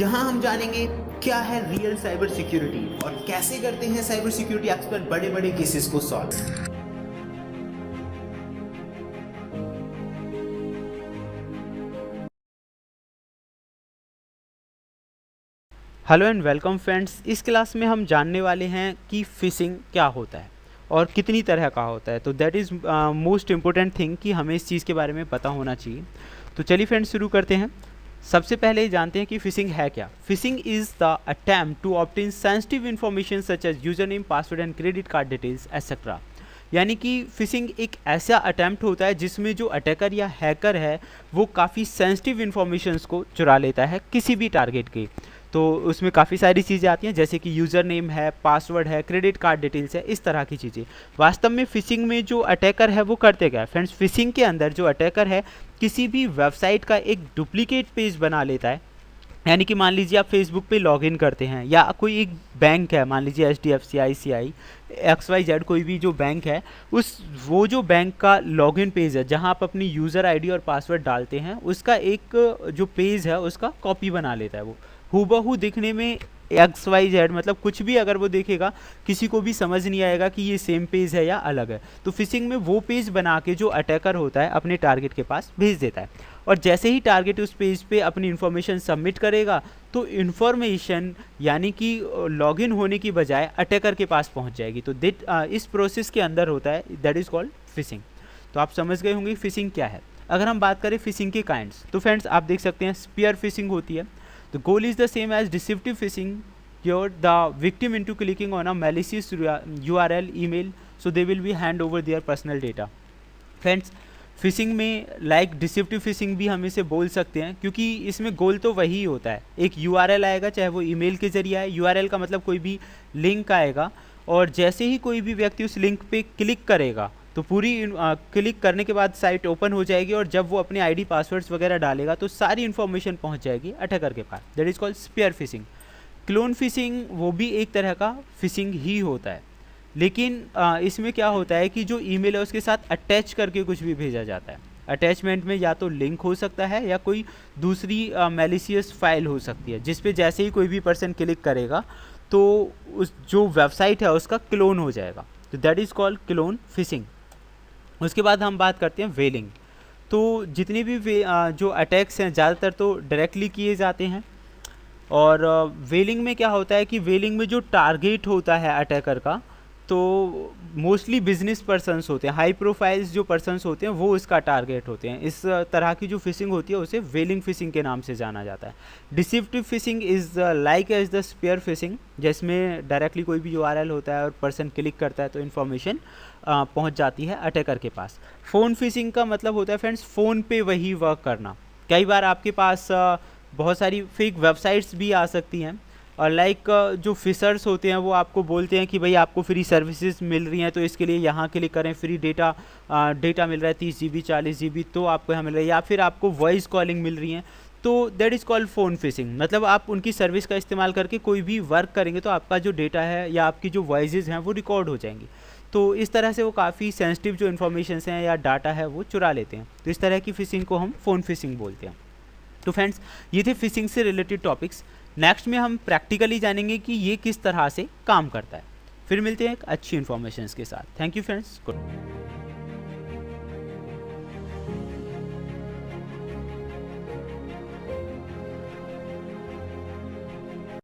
यहाँ हम जानेंगे क्या है रियल साइबर सिक्योरिटी और कैसे करते हैं साइबर सिक्योरिटी एक्सपर्ट बड़े बड़े केसेस को solve. Hello and welcome friends. इस क्लास में हम जानने वाले हैं कि फ़िशिंग क्या होता है और कितनी तरह का होता है। तो that is most important thing कि हमें इस चीज़ के बारे में पता होना चाहिए। तो चलिए फ्रेंड्स शुरू करते हैं। सबसे पहले जानते हैं कि फ़िशिंग है क्या। Phishing is the attempt to obtain sensitive information such as user name, password and credit card details etcetera. यानी कि फ़िशिंग एक ऐसा अटैम्प्ट होता है जिसमें जो अटैकर या हैकर है वो काफ़ी सेंसिटिव इन्फॉर्मेशंस को चुरा लेता है किसी भी टारगेट के। तो उसमें काफ़ी सारी चीज़ें आती हैं जैसे कि यूज़र नेम है, पासवर्ड है, क्रेडिट कार्ड डिटेल्स है, इस तरह की चीज़ें। वास्तव में फ़िशिंग में जो अटैकर है वो करते क्या है फ्रेंड्स, फ़िशिंग के अंदर जो अटैकर है किसी भी वेबसाइट का एक डुप्लीकेट पेज बना लेता है। यानी कि मान लीजिए आप फेसबुक पे लॉगिन करते हैं या कोई एक बैंक है, मान लीजिए HDFC, ICI, XYZ, कोई भी जो बैंक है वो जो बैंक का लॉगिन पेज है जहां आप अपनी यूज़र आईडी और पासवर्ड डालते हैं उसका एक जो पेज है उसका कॉपी बना लेता है। वो हूबहू दिखने में XYZ, मतलब कुछ भी अगर वो देखेगा किसी को भी समझ नहीं आएगा कि ये सेम पेज है या अलग है। तो फिशिंग में वो पेज बना के जो अटैकर होता है अपने टारगेट के पास भेज देता है और जैसे ही टारगेट उस पेज पे अपनी इन्फॉर्मेशन सबमिट करेगा तो इन्फॉर्मेशन यानी कि लॉगिन होने की बजाय अटैकर के पास पहुंच जाएगी। तो इस प्रोसेस के अंदर होता है, दैट इज़ कॉल्ड फिशिंग। तो आप समझ गए होंगे फिशिंग क्या है। अगर हम बात करें फिशिंग के काइंड्स तो फ्रेंड्स आप देख सकते हैं स्पीयर फिशिंग होती है। The goal is the same as deceptive phishing, you're the victim into clicking on a malicious URL email so they will be hand over their personal data। Friends fishing में like deceptive fishing भी हम इसे बोल सकते हैं क्योंकि इसमें गोल तो वही होता है, एक URL आएगा चाहे वो ईमेल के जरिए आए। URL का मतलब कोई भी लिंक आएगा और जैसे ही कोई भी व्यक्ति उस लिंक पे क्लिक करेगा तो पूरी क्लिक करने के बाद साइट ओपन हो जाएगी और जब वो अपने आईडी पासवर्ड्स वगैरह डालेगा तो सारी इन्फॉर्मेशन पहुंच जाएगी अटैकर के पास। That is called spear phishing. Clone phishing वो भी एक तरह का फिशिंग ही होता है, लेकिन इसमें क्या होता है कि जो ईमेल है उसके साथ अटैच करके कुछ भी भेजा जाता है। अटैचमेंट में या तो लिंक हो सकता है या कोई दूसरी मैलिशियस फाइल हो सकती है जिस पे जैसे ही कोई भी पर्सन क्लिक करेगा तो उस जो वेबसाइट है उसका क्लोन हो जाएगा। तो that is called clone fishing. उसके बाद हम बात करते हैं वेलिंग। तो जितने भी जो अटैक्स हैं ज़्यादातर तो डायरेक्टली किए जाते हैं और वेलिंग में क्या होता है कि वेलिंग में जो टारगेट होता है अटैकर का तो मोस्टली बिजनेस पर्सन्स होते हैं, हाई प्रोफाइल्स जो पर्सन्स होते हैं वो इसका टारगेट होते हैं। इस तरह की जो फिशिंग होती है उसे वेलिंग फिशिंग के नाम से जाना जाता है। Deceptive phishing is like as the spear phishing, जिसमें डायरेक्टली कोई भी URL होता है और पर्सन क्लिक करता है तो इन्फॉर्मेशन पहुंच जाती है अटैकर के पास। फ़ोन फिशिंग का मतलब होता है फ्रेंड्स फ़ोन पे वही वर्क करना। कई बार आपके पास बहुत सारी फेक वेबसाइट्स भी आ सकती हैं और लाइक जो फिशर्स होते हैं वो आपको बोलते हैं कि भाई आपको फ्री सर्विसेज मिल रही हैं तो इसके लिए यहाँ क्लिक करें, फ्री डेटा मिल रहा है 30 GB 40 GB तो आपको यहाँ मिल रहा है, या फिर आपको वॉइस कॉलिंग मिल रही है। तो that is called phone fishing. मतलब आप उनकी सर्विस का इस्तेमाल करके कोई भी वर्क करेंगे तो आपका जो डेटा है या आपकी जो वॉइसेस हैं वो रिकॉर्ड हो जाएंगी। तो इस तरह से वो काफ़ी सेंसिटिव जो इन्फॉर्मेशन हैं या डाटा है वो चुरा लेते हैं। तो इस तरह की फिशिंग को हम फ़ोन फिशिंग बोलते हैं। तो फ्रेंड्स ये थे फिशिंग से रिलेटेड टॉपिक्स। नेक्स्ट में हम प्रैक्टिकली जानेंगे कि ये किस तरह से काम करता है। फिर मिलते हैं एक अच्छी इन्फॉर्मेशन के साथ। Thank you friends, good.